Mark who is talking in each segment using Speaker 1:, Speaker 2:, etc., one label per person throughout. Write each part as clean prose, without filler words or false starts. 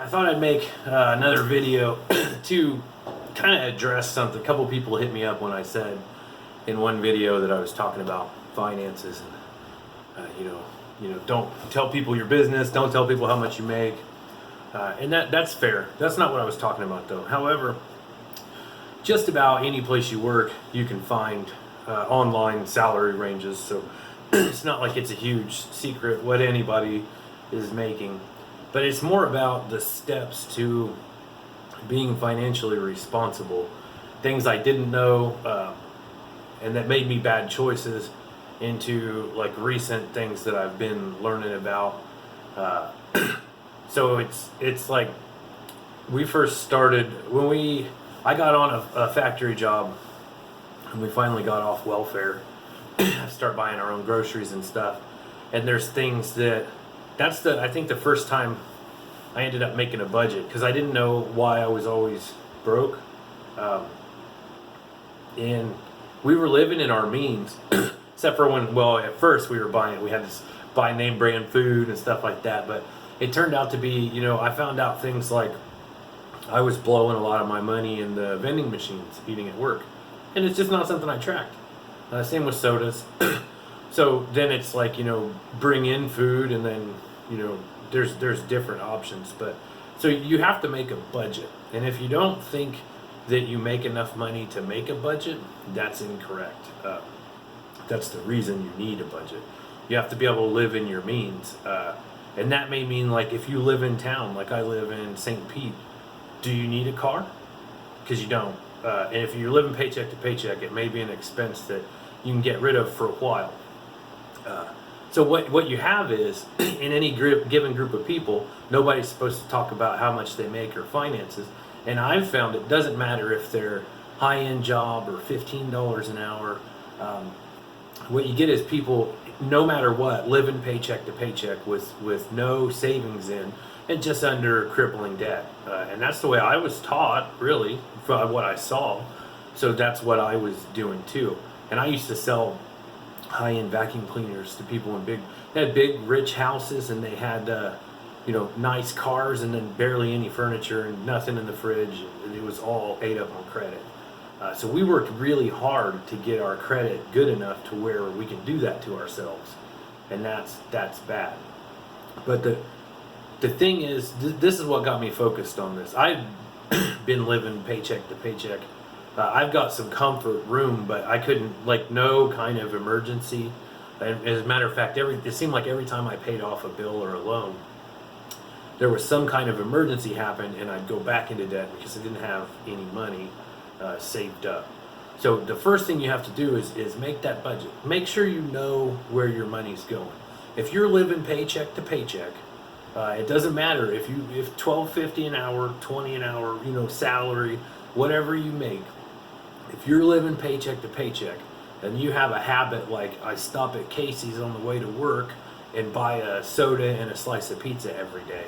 Speaker 1: thought I'd make another video to kind of address something. A couple people hit me up when I said in one video that I was talking about finances and don't tell people your business, don't tell people how much you make, and that's fair. That's not what I was talking about though. However, just about any place you work, you can find online salary ranges. So it's not like it's a huge secret what anybody is making. But it's more about the steps to being financially responsible. Things I didn't know and that made me bad choices into like recent things that I've been learning about. So it's like we first started when I got on a factory job and we finally got off welfare, start buying our own groceries and stuff. And there's things I think the first time I ended up making a budget because I didn't know why I was always broke. And we were living in our means, except for at first we had to buy name brand food and stuff like that. But it turned out to be, I found out things like I was blowing a lot of my money in the vending machines eating at work. And it's just not something I tracked. Same with sodas. So then it's like, bring in food and then, there's different options. But so you have to make a budget. And if you don't think that you make enough money to make a budget, that's incorrect. That's the reason you need a budget. You have to be able to live in your means. And that may mean like if you live in town, like I live in St. Pete, do you need a car? Because you don't. And if you're living paycheck to paycheck, it may be an expense that you can get rid of for a while. So what you have is, in any given group of people, nobody's supposed to talk about how much they make or finances. And I've found it doesn't matter if they're high-end job or $15 an hour. What you get is people, no matter what, living paycheck to paycheck with no savings in and just under crippling debt. And that's the way I was taught, really, from what I saw. So that's what I was doing too. And I used to sell high-end vacuum cleaners to people they had big rich houses, and they had nice cars and then barely any furniture and nothing in the fridge, and it was all ate up on credit. So we worked really hard to get our credit good enough to where we can do that to ourselves, and that's bad. But the thing is, this is what got me focused on this. I've been living paycheck to paycheck. I've got some comfort room, but I couldn't, no kind of emergency. And as a matter of fact, it seemed like every time I paid off a bill or a loan, there was some kind of emergency happen, and I'd go back into debt because I didn't have any money saved up. So the first thing you have to do is make that budget. Make sure you know where your money's going. If you're living paycheck to paycheck, it doesn't matter if $12.50 an hour, $20 an hour, salary, whatever you make. If you're living paycheck to paycheck, and you have a habit like I stop at Casey's on the way to work and buy a soda and a slice of pizza every day,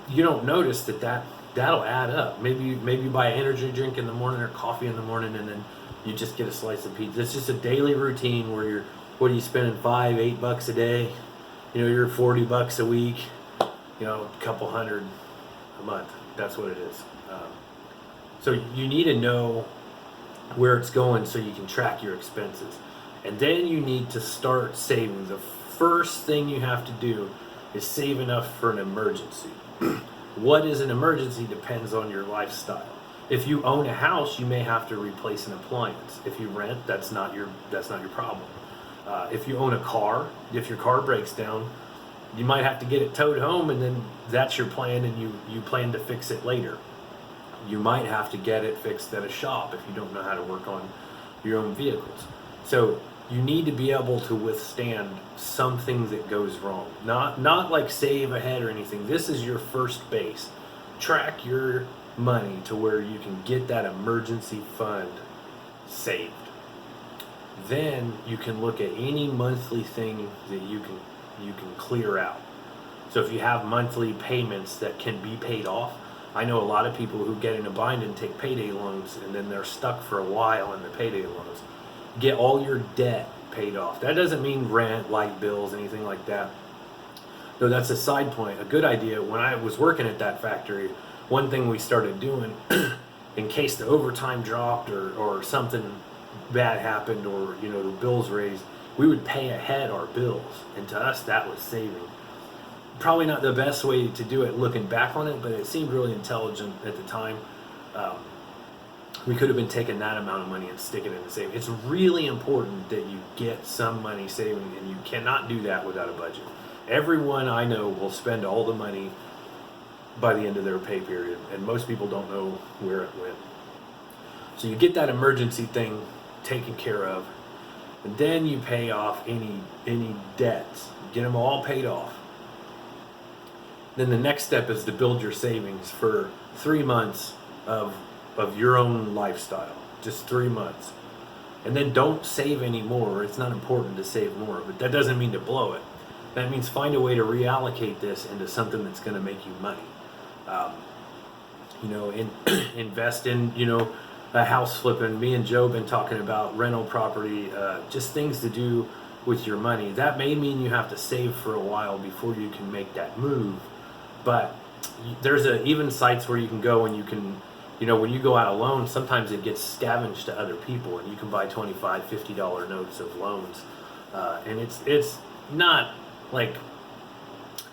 Speaker 1: you don't notice that'll add up. Maybe you buy an energy drink in the morning or coffee in the morning, and then you just get a slice of pizza. It's just a daily routine where what are you spending, $5-8 a day? You're $40 a week, a couple hundred a month. That's what it is. So you need to know where it's going so you can track your expenses. And then you need to start saving. The first thing you have to do is save enough for an emergency. What is an emergency depends on your lifestyle. If you own a house, you may have to replace an appliance. If you rent, that's not your problem. If you own a car, if your car breaks down, you might have to get it towed home, and then that's your plan, and you plan to fix it later. You might have to get it fixed at a shop if you don't know how to work on your own vehicles. So you need to be able to withstand something that goes wrong. Not like save ahead or anything. This is your first base. Track your money to where you can get that emergency fund saved. Then you can look at any monthly thing that you can clear out. So if you have monthly payments that can be paid off, I know a lot of people who get in a bind and take payday loans, and then they're stuck for a while in the payday loans. Get all your debt paid off. That doesn't mean rent, light bills, anything like that. No, that's a side point. A good idea. When I was working at that factory, one thing we started doing, in case the overtime dropped or something bad happened, or the bills raised, we would pay ahead our bills, and to us that was saving. Probably not the best way to do it looking back on it, but it seemed really intelligent at the time. Um, we could have been taking that amount of money and sticking it in saving. It's really important that you get some money saving, and you cannot do that without a budget. Everyone I know will spend all the money by the end of their pay period, and most people don't know where it went. So you get that emergency thing taken care of, and then you pay off any debts. Get them all paid off. Then the next step is to build your savings for 3 months of your own lifestyle. Just 3 months. And then don't save any more. It's not important to save more, but that doesn't mean to blow it. That means find a way to reallocate this into something that's going to make you money. Invest in, a house flipping. Me and Joe been talking about rental property, just things to do with your money. That may mean you have to save for a while before you can make that move. But there's even sites where you can go and you can, when you go out alone, sometimes it gets scavenged to other people, and you can buy $25, $50 notes of loans. And it's not like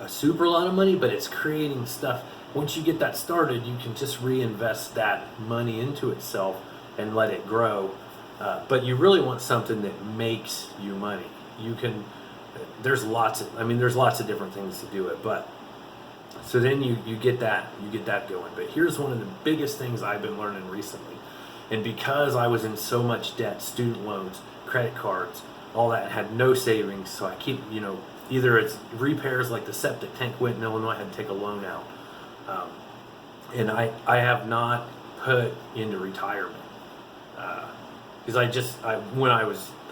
Speaker 1: a super lot of money, but it's creating stuff. Once you get that started, you can just reinvest that money into itself and let it grow. But you really want something that makes you money. There's lots of different things to do it, but so then you get that going. But here's one of the biggest things I've been learning recently. And because I was in so much debt, student loans, credit cards, all that, had no savings, so I keep, either it's repairs, like the septic tank went in Illinois, I had to take a loan out. And I have not put into retirement. Because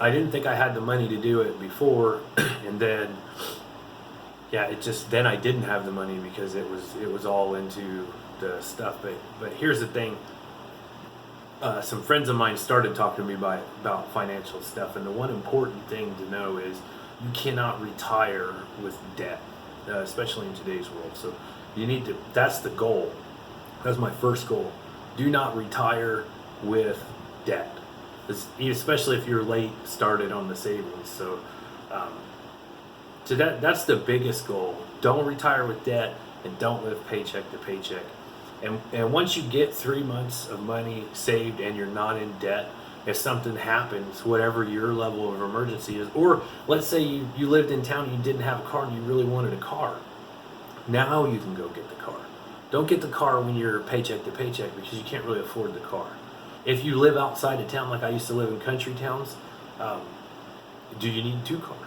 Speaker 1: I didn't think I had the money to do it before, and then then I didn't have the money because it was all into the stuff. But here's the thing. Some friends of mine started talking to me about financial stuff, and the one important thing to know is you cannot retire with debt, especially in today's world. So that's the goal. That's my first goal. Do not retire with debt, especially if you're late started on the savings. So that's the biggest goal. Don't retire with debt, and don't live paycheck to paycheck. And once you get 3 months of money saved and you're not in debt, if something happens, whatever your level of emergency is, or let's say you lived in town and you didn't have a car and you really wanted a car, now you can go get the car. Don't get the car when you're paycheck to paycheck, because you can't really afford the car. If you live outside of town, like I used to live in country towns, do you need 2 cars?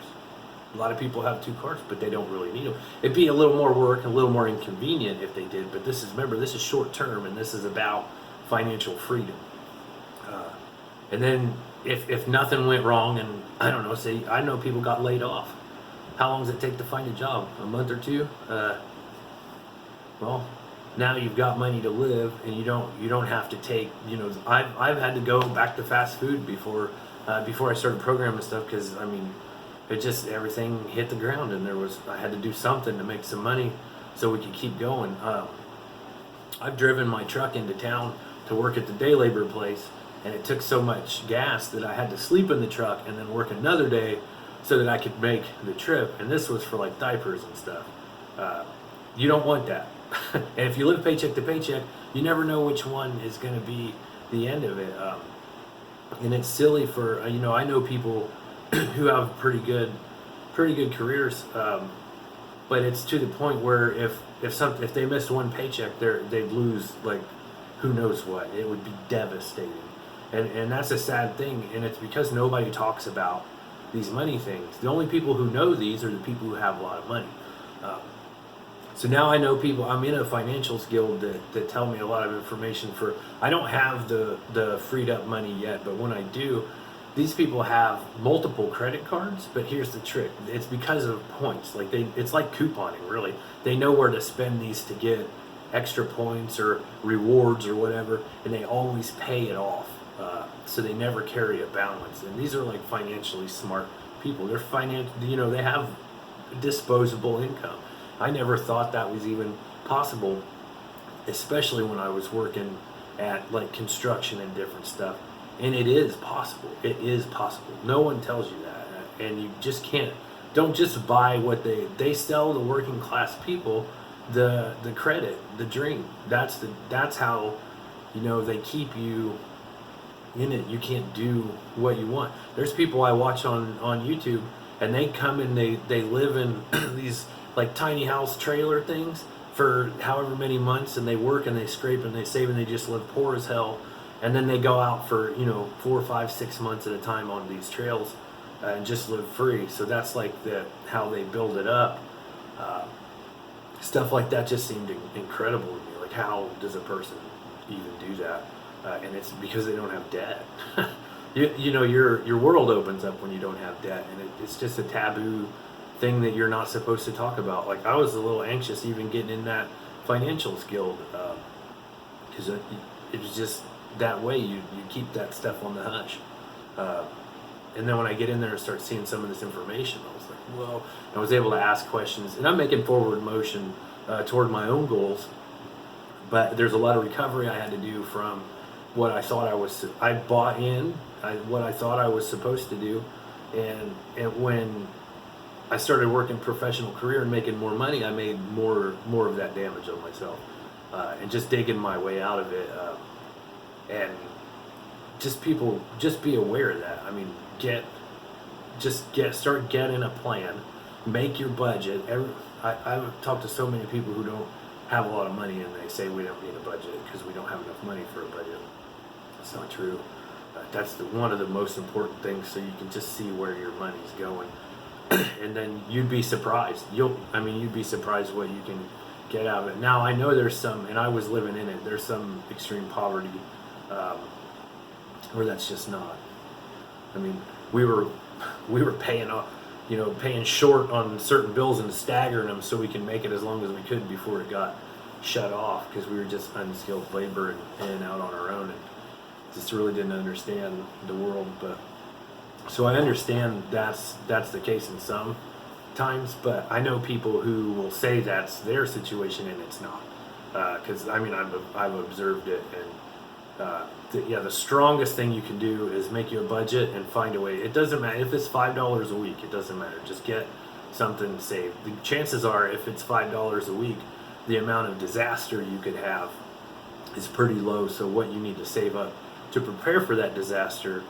Speaker 1: A lot of people have 2 cars, but they don't really need them. It'd be a little more work, a little more inconvenient if they did, but this is short term, and this is about financial freedom. And then if nothing went wrong, and I don't know, say I know people got laid off. How long does it take to find a job? A month or 2? Well, now you've got money to live, and you don't have to take. I've had to go back to fast food before I started programming stuff, because it just, everything hit the ground, and I had to do something to make some money so we could keep going. I've driven my truck into town to work at the day labor place, and it took so much gas that I had to sleep in the truck and then work another day so that I could make the trip. And this was for like diapers and stuff. You don't want that. And if you live paycheck to paycheck, you never know which one is going to be the end of it. And it's silly for, I know people who have pretty good careers, but it's to the point where if they missed one paycheck, they'd lose like who knows what. It would be devastating, and that's a sad thing. And it's because nobody talks about these money things. The only people who know these are the people who have a lot of money. So now I know people. I'm in a financials guild that tell me a lot of information. I don't have the freed up money yet, but when I do, these people have multiple credit cards. But here's the trick: it's because of points. It's like couponing, really. They know where to spend these to get extra points or rewards or whatever, and they always pay it off. So they never carry a balance. And these are like financially smart people. They're they have disposable income. I never thought that was even possible, especially when I was working at like construction and different stuff. And it is possible. It is possible. No one tells you that, and you just can't. Don't just buy what they sell the working class people, the credit, the dream. That's how, they keep you in it. You can't do what you want. There's people I watch on YouTube, and they come and they live in these like tiny house trailer things for however many months, and they work and they scrape and they save and they just live poor as hell, and then they go out for 4, 5, 6 months at a time on these trails and just live free. So that's like how they build it up. Stuff like that just seemed incredible to me. Like, how does a person even do that? And it's because they don't have debt. Your world opens up when you don't have debt, and it's just a taboo thing that you're not supposed to talk about. Like, I was a little anxious even getting in that financials guild, because it was just that way. You keep that stuff on the hush. And then when I get in there and start seeing some of this information, I was like, whoa. I was able to ask questions, and I'm making forward motion toward my own goals. But there's a lot of recovery I had to do from what I thought I bought in, what I thought I was supposed to do. And when I started working professional career and making more money, I made more of that damage on myself, and just digging my way out of it. And just be aware of that. I mean, start getting a plan, make your budget. I've talked to so many people who don't have a lot of money, and they say we don't need a budget because we don't have enough money for a budget. That's not true. That's one of the most important things, so you can just see where your money's going. And then you'd be surprised. You'd be surprised what you can get out of it. Now, I know there's some, and I was living in it, there's some extreme poverty where that's just not. I mean, we were paying off, paying short on certain bills and staggering them so we can make it as long as we could before it got shut off, because we were just unskilled labor and out on our own, and just really didn't understand the world. But so I understand that's the case in some times, but I know people who will say that's their situation and it's not, because I've observed it. And the strongest thing you can do is make you a budget and find a way. It doesn't matter if it's $5 a week. It doesn't matter. Just get something saved. The chances are, if it's $5 a week, the amount of disaster you could have is pretty low. So what you need to save up to prepare for that disaster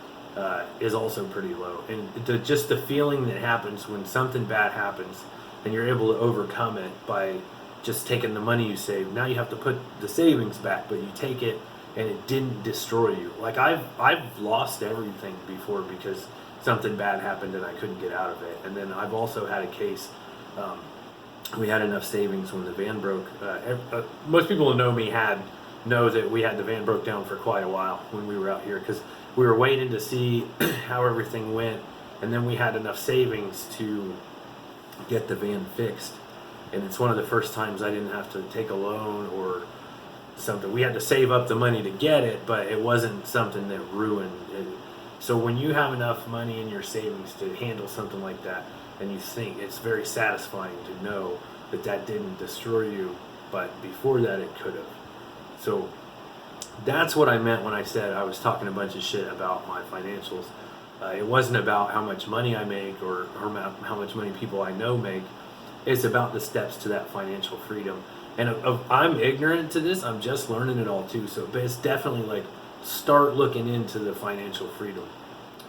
Speaker 1: is also pretty low. And just the feeling that happens when something bad happens and you're able to overcome it by just taking the money you save. Now you have to put the savings back, but you take it and it didn't destroy you. Like, I've lost everything before because something bad happened and I couldn't get out of it. And then I've also had a case, we had enough savings when the van broke. Most people who know me know that we had the van broke down for quite a while when we were out here, because we were waiting to see how everything went, and then we had enough savings to get the van fixed. And it's one of the first times I didn't have to take a loan or something. We had to save up the money to get it, but it wasn't something that ruined it. So when you have enough money in your savings to handle something like that, and you think, it's very satisfying to know that didn't destroy you, but before that it could have. So that's what I meant when I said I was talking a bunch of shit about my financials. It wasn't about how much money I make or how much money people I know make. It's about the steps to that financial freedom. And I'm ignorant to this. I'm just learning it all too. But it's definitely like, start looking into the financial freedom.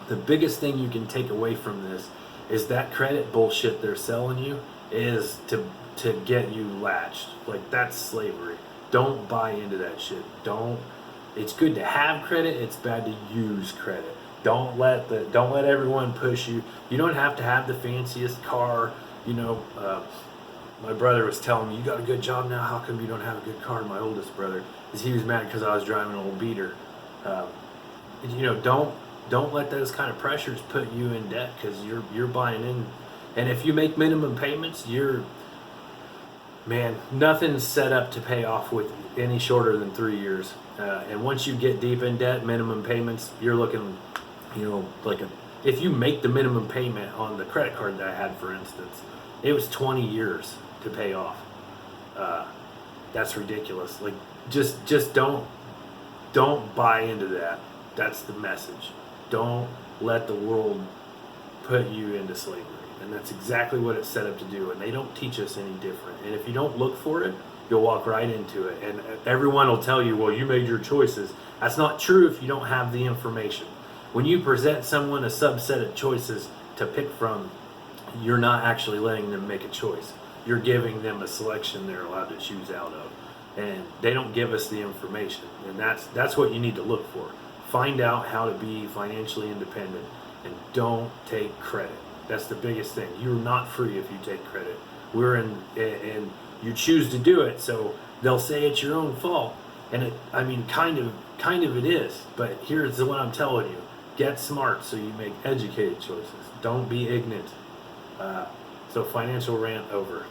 Speaker 1: The biggest thing you can take away from this is that credit bullshit they're selling you is to get you latched. Like, that's slavery. Don't buy into that shit. It's good to have credit. It's bad to use credit. Don't let everyone push you. You don't have to have the fanciest car. My brother was telling me, you got a good job now, how come you don't have a good car? My oldest brother, because he was mad because I was driving an old beater. Don't let those kind of pressures put you in debt, because you're buying in. And if you make minimum payments, nothing's set up to pay off with any shorter than 3 years. And once you get deep in debt, minimum payments, you're looking, if you make the minimum payment on the credit card that I had, for instance, it was 20 years to pay off. That's ridiculous. Like, just don't buy into that. That's the message. Don't let the world put you into slavery. And that's exactly what it's set up to do. And they don't teach us any different. And if you don't look for it, you'll walk right into it. And everyone will tell you, well, you made your choices. That's not true if you don't have the information. When you present someone a subset of choices to pick from, you're not actually letting them make a choice. You're giving them a selection they're allowed to choose out of. And they don't give us the information. And that's what you need to look for. Find out how to be financially independent, and don't take credit. That's the biggest thing. You're not free if you take credit. And you choose to do it, so they'll say it's your own fault. And kind of it is. But here's what I'm telling you: get smart so you make educated choices. Don't be ignorant. So financial rant over.